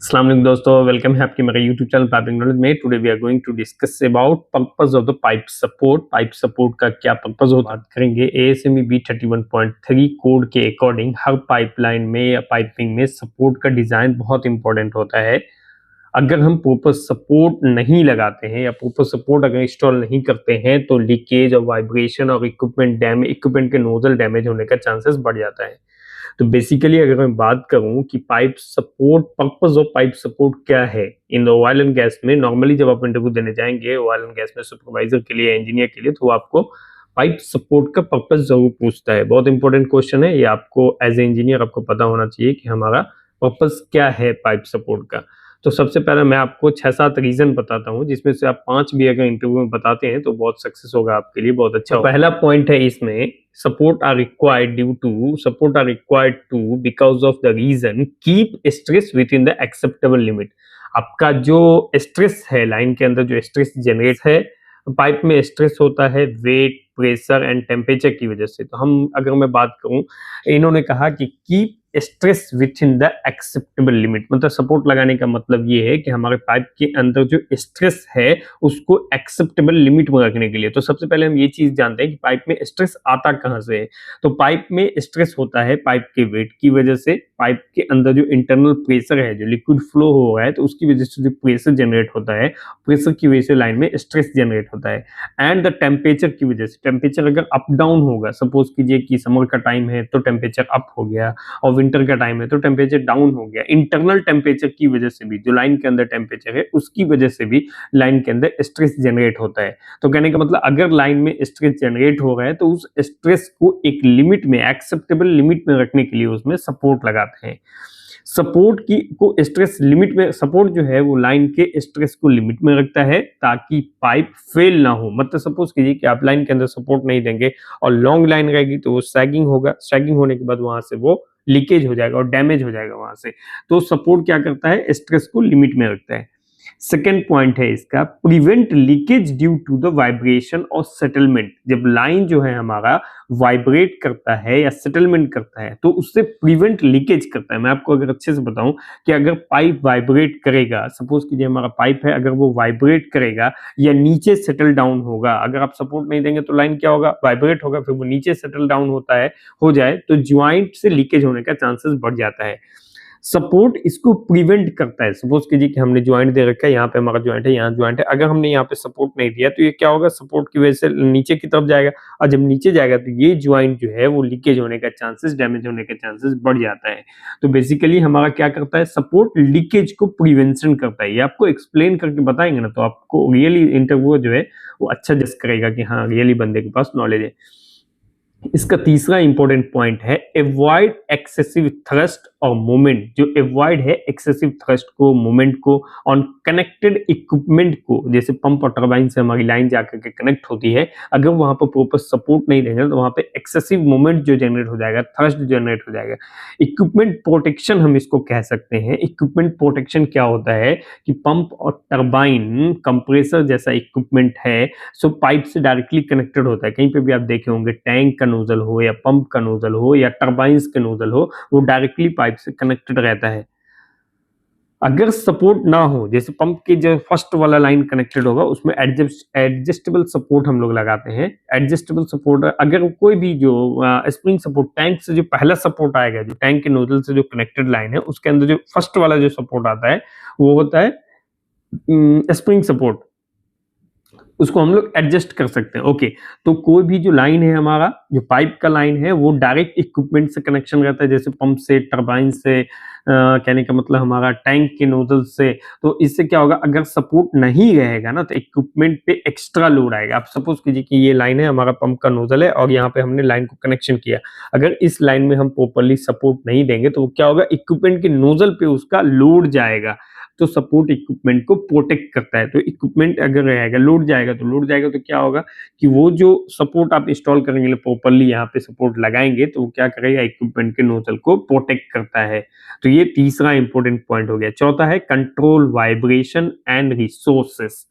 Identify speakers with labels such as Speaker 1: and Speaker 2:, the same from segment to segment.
Speaker 1: अस्सलाम वालेकुम दोस्तों, वेलकम है आपके मेरे यूट्यूब चैनल पाइपिंग नॉलेज में। Today we are going to discuss about purpose of the pipe support. Pipe support का क्या पर्पस होता है बात करेंगे। ASME B31.3 कोड के अकॉर्डिंग हर पाइपलाइन में या पाइपिंग में सपोर्ट का डिजाइन बहुत इंपॉर्टेंट होता है। अगर हम प्रॉपर सपोर्ट नहीं लगाते हैं या प्रॉपर सपोर्ट अगर इंस्टॉल नहीं करते हैं तो लीकेज और वाइब्रेशन और इक्विपमेंट के नोजल डैमेज होने का चांसेस बढ़ जाता है। तो बेसिकली अगर मैं बात करूं कि pipe support, purpose of pipe support क्या है in the oil and gas में, नॉर्मली जब आप इंटरव्यू देने जाएंगे ऑयल एंड गैस में सुपरवाइजर के लिए, इंजीनियर के लिए, तो आपको पाइप सपोर्ट का पर्पस जरूर पूछता है। बहुत इंपॉर्टेंट क्वेश्चन है ये, आपको एज ए इंजीनियर आपको पता होना चाहिए कि हमारा पर्पस क्या है पाइप सपोर्ट का। तो सबसे पहले मैं आपको 6-7 रीजन बताता हूं, जिसमें से आप 5 भी अगर इंटरव्यू में बताते हैं तो बहुत सक्सेस होगा आपके लिए, बहुत अच्छा होगा। पहला पॉइंट है इसमें, support are required to because of the reason keep stress within the acceptable limit। आपका जो स्ट्रेस है लाइन के अंदर, जो स्ट्रेस जनरेट है पाइप में, स्ट्रेस होता है वेट, प्रेशर एंड टेम्परेचर की वजह से। तो हम अगर मैं बात करूं, इन्होंने कहा कि keep stress with in the acceptable limit, मतलब सपोर्ट लगाने का मतलब ये है कि हमारे पाइप के अंदर जो स्ट्रेस है उसको एक्सेप्टेबल लिमिट में रखने के लिए। तो सबसे पहले हम ये चीज जानते हैं कि पाइप में स्ट्रेस आता कहां से है। तो पाइप में स्ट्रेस होता है पाइप के वेट की वजह से। पाइप के अंदर जो इंटरनल प्रेशर है, जो लिक्विड फ्लो हो रहा है, तो उसकी वजह से जो प्रेशर जनरेट होता है, प्रेशर की वजह से लाइन में स्ट्रेस जनरेट होता है। एंड द टेम्परेचर की वजह से, टेम्परेचर अगर अप डाउन होगा, सपोज कीजिए कि समर का टाइम है तो टेम्परेचर अप हो गया और विंटर का टाइम है तो टेम्परेचर डाउन हो गया, इंटरनल टेम्परेचर की वजह से भी, जो लाइन के अंदर टेम्परेचर है उसकी वजह से भी लाइन के अंदर स्ट्रेस जनरेट होता है। तो कहने का मतलब अगर लाइन में स्ट्रेस जनरेट हो रहा है तो उस स्ट्रेस को एक लिमिट में, एक्सेप्टेबल लिमिट में रखने के लिए उसमें सपोर्ट लगाते हैं। सपोर्ट की को स्ट्रेस लिमिट में, सपोर्ट जो है वो लाइन के स्ट्रेस को लिमिट में रखता है ताकि पाइप फेल ना हो। मतलब सपोज कीजिए कि आप लाइन के अंदर सपोर्ट नहीं देंगे और लॉन्ग लाइन रहेगी तो वो सैगिंग होगा, सैगिंग होने के बाद वहां से वो लीकेज हो जाएगा और डैमेज हो जाएगा वहां से। तो सपोर्ट क्या करता है, स्ट्रेस को लिमिट में रखता है। सेकेंड पॉइंट है इसका, prevent leakage due to the vibration और सेटलमेंट। जब लाइन जो है हमारा वाइब्रेट करता है या सेटलमेंट करता है तो उससे प्रिवेंट लीकेज करता है। मैं आपको अगर अच्छे से बताऊं कि अगर पाइप वाइब्रेट करेगा, सपोज कीजिए हमारा पाइप है, अगर वो वाइब्रेट करेगा या नीचे सेटल डाउन होगा, अगर आप सपोर्ट नहीं देंगे तो लाइन क्या होगा, वाइब्रेट होगा, फिर वो नीचे सेटल डाउन होता है, हो जाए तो ज्वाइंट से लीकेज होने का चांसेस बढ़ जाता है। सपोर्ट इसको प्रिवेंट करता है। सपोज कीजिए कि हमने ज्वाइंट दे रखा है, यहाँ पे हमारा ज्वाइंट है, यहाँ ज्वाइंट है, अगर हमने यहाँ पे सपोर्ट नहीं दिया तो ये क्या होगा, सपोर्ट की वजह से नीचे की तरफ जाएगा, और जब नीचे जाएगा तो ये ज्वाइंट जो है वो लीकेज होने का चांसेस, डैमेज होने का चांसेस बढ़ जाता है। तो बेसिकली हमारा क्या करता है, सपोर्ट लीकेज को प्रिवेंशन करता है। ये आपको एक्सप्लेन करके बताएंगे ना तो आपको रियली इंटरव्यू जो है वो अच्छा जज करेगा कि हाँ रियली बंदे के पास नॉलेज है। इसका तीसरा इंपॉर्टेंट पॉइंट है, अवॉइड एक्सेसिव थ्रस्ट और मोमेंट। जो अवॉइड है एक्सेसिव थ्रस्ट को, मोमेंट को ऑन कनेक्टेड इक्विपमेंट को, जैसे पंप और टरबाइन से हमारी लाइन जाकर के कनेक्ट होती है, अगर वहां पर प्रॉपर सपोर्ट नहीं देंगे तो वहां पे एक्सेसिव मोमेंट जो जनरेट हो जाएगा, थ्रस्ट जनरेट हो जाएगा। इक्विपमेंट प्रोटेक्शन हम इसको कह सकते हैं। इक्विपमेंट प्रोटेक्शन क्या होता है कि पंप और टरबाइन कंप्रेसर जैसा इक्विपमेंट है, सो पाइप से डायरेक्टली कनेक्टेड होता है। कहीं पे भी आप देखे होंगे, टैंक का नोजल हो या पंप का नोजल हो या टरबाइंस के नोजल हो, वो डायरेक्टली पाइप से कनेक्टेड रहता है। अगर सपोर्ट ना हो, जैसे पंप के जो फर्स्ट वाला लाइन कनेक्टेड होगा उसमें एडजस्टेबल सपोर्ट हम लोग लगाते हैं। एडजस्टेबल सपोर्ट, अगर कोई भी जो स्प्रिंग सपोर्ट, टैंक से जो पहला सपोर्ट आएगा, जो टैंक के नोजल से जो कनेक्टेड लाइन है उसके अंदर जो फर्स्ट वाला जो सपोर्ट आता है वो होता है स्प्रिंग सपोर्ट, उसको हम लोग एडजस्ट कर सकते हैं। ओके, तो कोई भी जो लाइन है हमारा, जो पाइप का लाइन है, वो डायरेक्ट इक्विपमेंट से कनेक्शन रहता है, जैसे पंप से, टरबाइन से, कहने का मतलब हमारा टैंक के नोजल से। तो इससे क्या होगा, अगर सपोर्ट नहीं रहेगा ना तो इक्विपमेंट पे एक्स्ट्रा लोड आएगा। आप सपोज कीजिए कि ये लाइन है, हमारा पंप का नोजल है और यहाँ पे हमने लाइन को कनेक्शन किया, अगर इस लाइन में हम प्रॉपरली सपोर्ट नहीं देंगे तो क्या होगा, इक्विपमेंट के नोजल पे उसका लोड जाएगा। तो सपोर्ट इक्विपमेंट को प्रोटेक्ट करता है। तो इक्विपमेंट अगर रहेगा, लोड जाएगा तो क्या होगा कि वो जो सपोर्ट आप इंस्टॉल करेंगे, प्रॉपरली यहाँ पे सपोर्ट लगाएंगे तो वो क्या करेगा, इक्विपमेंट के नोजल को प्रोटेक्ट करता है। तो ये तीसरा इंपॉर्टेंट पॉइंट हो गया। चौथा है control vibration and resources.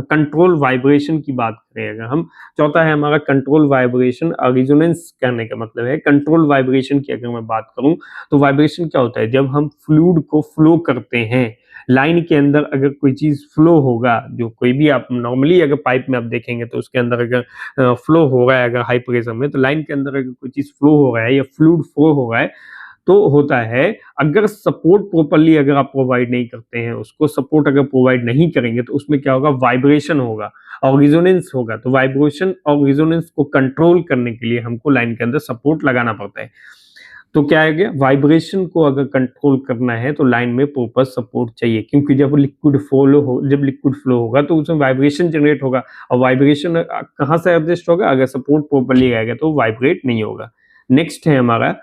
Speaker 1: Control vibration की बात करें अगर हम। चौथा है हमारा कंट्रोल वाइब्रेशन और रिजोनेंस करने का मतलब है कंट्रोल वाइब्रेशन की अगर मैं बात करूं तो वाइब्रेशन क्या होता है, जब हम फ्लूइड को फ्लो करते हैं लाइन के अंदर, अगर कोई चीज फ्लो होगा, जो कोई भी आप नॉर्मली अगर पाइप में आप देखेंगे तो उसके अंदर अगर फ्लो हो रहा है अगर हाई प्रेशर में, तो लाइन के अंदर अगर कोई चीज फ्लो हो रहा है या फ्लूइड फ्लो हो रहा है तो होता है, अगर सपोर्ट प्रॉपर्ली अगर आप प्रोवाइड नहीं करते हैं, उसको सपोर्ट अगर प्रोवाइड नहीं करेंगे तो उसमें क्या होगा, वाइब्रेशन होगा और रिजोनेंस होगा। तो वाइब्रेशन और रिजोनेंस को कंट्रोल करने के लिए हमको लाइन के अंदर सपोर्ट लगाना पड़ता है। तो क्या है गया, वाइब्रेशन को अगर कंट्रोल करना है तो लाइन में प्रॉपर सपोर्ट चाहिए, क्योंकि जब लिक्विड फ्लो होगा तो उसमें वाइब्रेशन जनरेट होगा, और वाइब्रेशन कहाँ से एडजस्ट होगा, अगर सपोर्ट प्रॉपर्ली आएगा तो वाइब्रेट नहीं होगा। नेक्स्ट है हमारा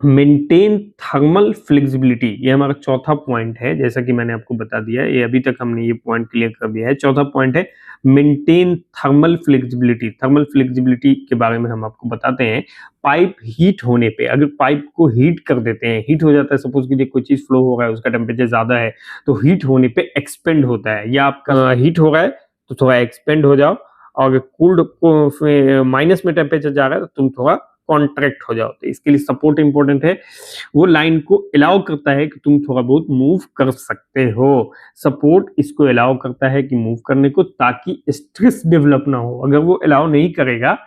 Speaker 1: मेंटेन थर्मल फ्लेक्सिबिलिटी, ये हमारा चौथा पॉइंट है। जैसा कि मैंने आपको बता दिया, ये अभी तक हमने ये पॉइंट क्लियर कर दिया है। चौथा पॉइंट है maintain thermal flexibility. Thermal flexibility के बारे में हम आपको बताते हैं। पाइप हीट होने पे, अगर पाइप को हीट कर देते हैं, हीट हो जाता है, सपोज कीजिए कोई चीज फ्लो हो रहा है, उसका टेम्परेचर ज्यादा है, तो हीट होने पे एक्सपेंड होता है, या आपका हीट हो रहा है तो थोड़ा एक्सपेंड हो जाओ, और कूल्ड को माइनस में टेम्परेचर जा रहा है तो तुम थोड़ा कॉन्ट्रैक्ट हो जाओ। तो इसके लिए सपोर्ट इंपॉर्टेंट है, वो लाइन को अलाउ करता है कि तुम थोड़ा बहुत मूव कर सकते हो। सपोर्ट इसको अलाउ करता है कि मूव करने को, ताकि स्ट्रेस डेवलप ना हो। अगर वो अलाउ नहीं करेगा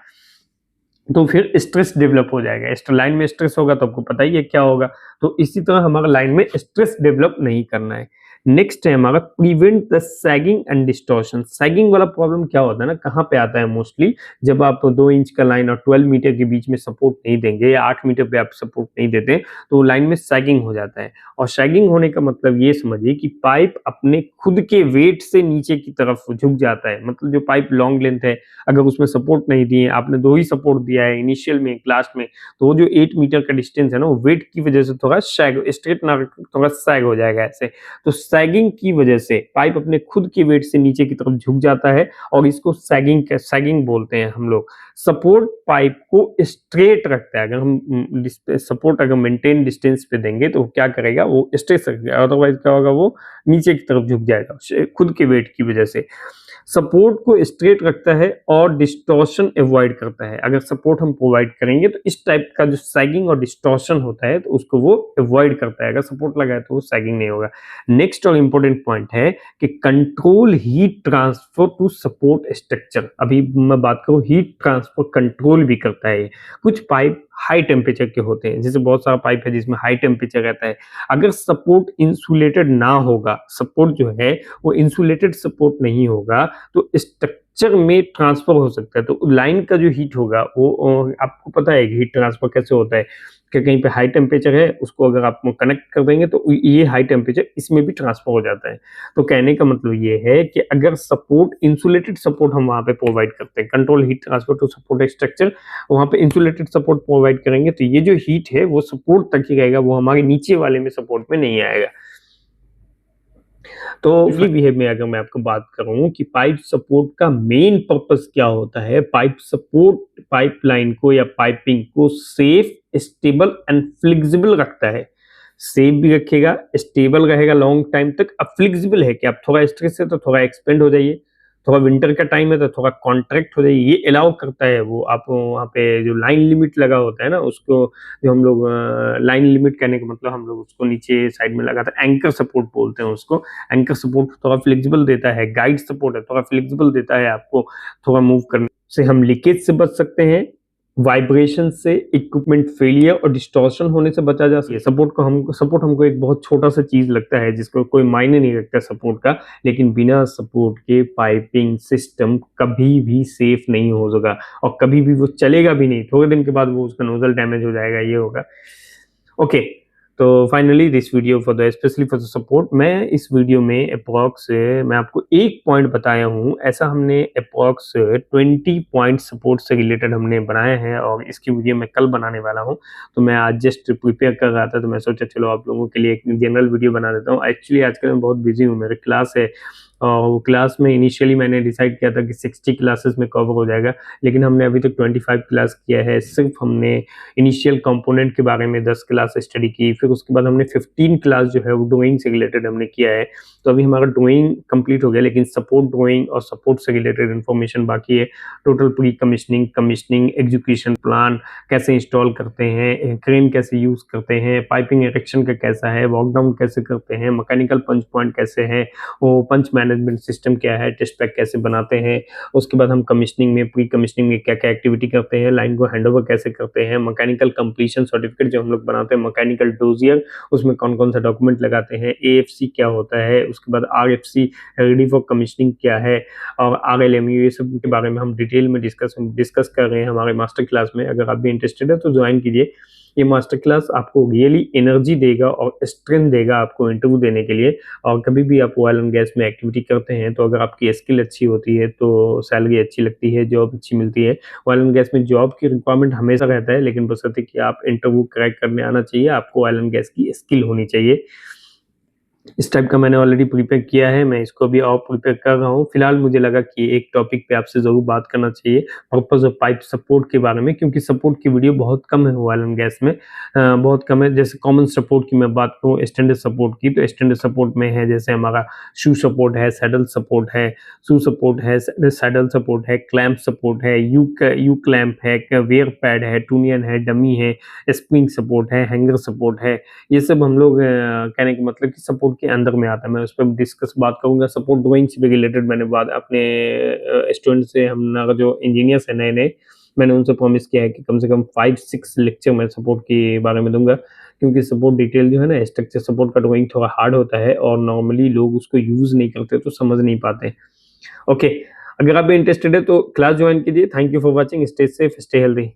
Speaker 1: तो फिर स्ट्रेस डेवलप हो जाएगा। लाइन में स्ट्रेस होगा तो आपको पता ही है क्या होगा। तो इसी तरह हमारा लाइन में स्ट्रेस डेवलप नहीं करना है। नेक्स्ट है हमारा prevent the sagging and distortion. Sagging वाला प्रॉब्लम क्या होता है ना, कहाँ पे आता है मोस्टली, जब आप 2 इंच का लाइन और 12 मीटर के बीच में सपोर्ट नहीं देंगे, या 8 मीटर पे आप सपोर्ट नहीं देते, तो लाइन में सैगिंग हो जाता है। और सैगिंग होने का मतलब ये समझिए कि पाइप अपने खुद के वेट से नीचे की तरफ झुक जाता है। मतलब जो पाइप लॉन्ग लेंथ है, अगर उसमें सपोर्ट नहीं दिए, आपने 2 ही सपोर्ट दिया है इनिशियल में, क्लास में, तो वो जो 8 मीटर का डिस्टेंस है ना, वो वेट की वजह से थोड़ा सैग, स्ट्रेट ना, थोड़ा सैग हो जाएगा ऐसे। तो सैगिंग की वजह से पाइप अपने खुद के वेट से नीचे की तरफ झुक जाता है, और इसको सैगिंग बोलते हैं हम लोग। सपोर्ट पाइप को स्ट्रेट रखता है। अगर हम सपोर्ट अगर मेंटेन डिस्टेंस पे देंगे तो क्या करेगा, वो स्ट्रेट रखेगा, अदरवाइज क्या होगा, वो नीचे की तरफ झुक जाएगा खुद के वेट की वजह से। सपोर्ट को स्ट्रेट रखता है और डिस्टॉर्शन अवॉइड करता है। अगर सपोर्ट हम प्रोवाइड करेंगे तो इस टाइप का जो सैगिंग और डिस्टॉर्शन होता है तो उसको वो अवॉइड करता है। अगर सपोर्ट लगाए तो वो सैगिंग नहीं होगा। नेक्स्ट और इंपॉर्टेंट पॉइंट है कि control heat transfer to support structure. अभी मैं बात करूं, हीट ट्रांसफर कंट्रोल भी करता है। कुछ पाइप हाई टेम्परेचर के होते हैं, जैसे बहुत सारा पाइप है जिसमें हाई टेम्परेचर रहता है। अगर सपोर्ट इंसुलेटेड ना होगा, सपोर्ट जो है वो इंसुलेटेड सपोर्ट नहीं होगा, तो स्ट्रक्चर में ट्रांसफर हो सकता है। तो लाइन का जो हीट होगा वो, आपको पता है कि हीट ट्रांसफर कैसे होता है, कि कहीं पे हाई टेम्परेचर है, उसको अगर आप कनेक्ट कर देंगे तो ये हाई टेम्परेचर इसमें भी ट्रांसफर हो जाता है। तो कहने का मतलब ये है कि अगर सपोर्ट, इंसुलेटेड सपोर्ट हम वहां पे प्रोवाइड करते हैं, control heat transfer to support structure, वहां पे इंसुलेटेड सपोर्ट प्रोवाइड करेंगे तो ये जो हीट है वो सपोर्ट तक ही रहेगा, वो हमारे नीचे वाले में सपोर्ट में नहीं आएगा। तो ये बिहेव में अगर मैं आपको बात करूं कि पाइप सपोर्ट का मेन पर्पस क्या होता है, पाइप सपोर्ट पाइपलाइन को या पाइपिंग को सेफ, स्टेबल एंड फ्लेक्सिबल रखता है। सेफ भी रखेगा, स्टेबल रहेगा लॉन्ग टाइम तक। अब फ्लेक्सिबल है कि आप थोड़ा स्ट्रेस है तो थोड़ा एक्सपेंड हो जाइए, थोड़ा विंटर का टाइम है तो थोड़ा कॉन्ट्रैक्ट हो जाइए, ये अलाउ करता है। वो आप वहाँ पे जो लाइन लिमिट लगा होता है ना, उसको जो हम लोग लाइन लिमिट कहने का मतलब हम लोग उसको नीचे साइड में लगाते हैं, एंकर सपोर्ट बोलते हैं उसको। एंकर सपोर्ट थोड़ा फ्लेक्सिबल देता है, गाइड सपोर्ट है थोड़ा फ्लेक्सिबल देता है आपको थोड़ा मूव करने से। हम लीकेज से बच सकते हैं, वाइब्रेशन से, इक्विपमेंट फेलियर और डिस्टॉर्शन होने से बचा जा सकता है। सपोर्ट हमको एक बहुत छोटा सा चीज लगता है जिसको कोई मायने नहीं रखता सपोर्ट का, लेकिन बिना सपोर्ट के पाइपिंग सिस्टम कभी भी सेफ नहीं हो सका, और कभी भी वो चलेगा भी नहीं। थोड़े दिन के बाद वो उसका नोजल डैमेज हो जाएगा, ये होगा। ओके, तो finally this video for the specially for the support. मैं इस वीडियो में अप्रॉक्स मैं आपको एक पॉइंट बताया हूँ, ऐसा हमने अप्रॉक्स 20 पॉइंट सपोर्ट से रिलेटेड हमने बनाए हैं, और इसकी वीडियो मैं कल बनाने वाला हूँ। तो मैं आज जस्ट प्रिपेयर कर रहा था, तो मैं सोचा चलो आप लोगों के लिए एक जनरल वीडियो बना देता हूँ। एक्चुअली आजकल मैं बहुत बिजी हूँ, मेरी क्लास है वो क्लास में इनिशियली मैंने डिसाइड किया था कि 60 क्लासेस में कवर हो जाएगा, लेकिन हमने अभी तक 25 क्लास किया है। सिर्फ हमने इनिशियल कंपोनेंट के बारे में 10 क्लास स्टडी की, फिर उसके बाद हमने 15 क्लास जो है वो ड्राइंग से रिलेटेड हमने किया है। तो अभी हमारा ड्राइंग कंप्लीट हो गया, लेकिन सपोर्ट ड्राइंग और सपोर्ट से रिलेटेड इन्फॉर्मेशन बाकी है। Total pre commissioning, commissioning, execution plan, कैसे इंस्टॉल करते हैं, क्रेन कैसे यूज़ करते हैं, पाइपिंग इरेक्शन का कैसा है, वॉकडाउन कैसे करते हैं, मैकेनिकल पंच पॉइंट कैसे है, वो पंच मैनेजमेंट सिस्टम क्या है, टेस्ट पैक कैसे बनाते हैं। उसके बाद हम कमीशनिंग में, प्री कमीशनिंग में क्या क्या एक्टिविटी करते हैं, लाइन को हैंडओवर कैसे करते हैं, मैकेनिकल कंप्लीशन सर्टिफिकेट जो हम लोग बनाते हैं, मैकेनिकल डोजियर उसमें कौन कौन सा डॉक्यूमेंट लगाते हैं, एएफसी क्या होता है, उसके बाद आरएफसी रेडी फॉर कमीशनिंग क्या है, और आरएलएमयू, ये सब के बारे में हम डिटेल में डिस्कस कर रहे हैं हमारे मास्टर क्लास में। अगर आप भी इंटरेस्टेड है तो ज्वाइन कीजिए। ये मास्टर क्लास आपको रियली एनर्जी देगा और स्ट्रेंथ देगा आपको इंटरव्यू देने के लिए। और कभी भी आप ऑयल एंड गैस में एक्टिविटी करते हैं तो अगर आपकी स्किल अच्छी होती है तो सैलरी अच्छी लगती है, जॉब अच्छी मिलती है। ऑयल एंड गैस में जॉब की रिक्वायरमेंट हमेशा रहता है, लेकिन बशर्ते कि आप इंटरव्यू क्रैक करने आना चाहिए, आपको ऑयल एंड गैस की स्किल होनी चाहिए। इस टाइप का मैंने ऑलरेडी प्रिपेयर किया है, मैं इसको भी और प्रिपेयर कर रहा हूँ। फिलहाल मुझे लगा कि एक टॉपिक पे आपसे ज़रूर बात करना चाहिए, पर्पस ऑफ पाइप सपोर्ट के बारे में, क्योंकि सपोर्ट की वीडियो बहुत कम है ऑयल एंड गैस में, बहुत कम है। जैसे कॉमन सपोर्ट की मैं बात करूँ, स्टैंडर्ड सपोर्ट की, तो स्टैंडर्ड सपोर्ट में है जैसे हमारा शू सपोर्ट है, सैडल सपोर्ट है, शू सपोर्ट है, सैडल सपोर्ट है, क्लैंप सपोर्ट है, यू क्लैंप है, वेयर पैड है, टूनियन है, डमी है, स्प्रिंग सपोर्ट है, हैंगर सपोर्ट है। ये सब हम लोग कहने का मतलब कि सपोर्ट के अंदर में आता है। मैं उस पर डिस्कस बात करूंगा। सपोर्ट ड्राइंग से भी रिलेटेड मैंने बात अपने स्टूडेंट से, हमारा जो इंजीनियर्स है नए नए, मैंने उनसे प्रॉमिस किया है कि कम से कम 5-6 लेक्चर मैं सपोर्ट के बारे में दूंगा, क्योंकि सपोर्ट डिटेल जो है ना, स्ट्रक्चर सपोर्ट का ड्राइंग थोड़ा हार्ड होता है और नॉर्मली लोग उसको यूज नहीं करते तो समझ नहीं पाते। ओके, अगर आप भी इंटरेस्टेड है तो क्लास ज्वाइन कीजिए। Thank you for watching. Stay safe, stay healthy.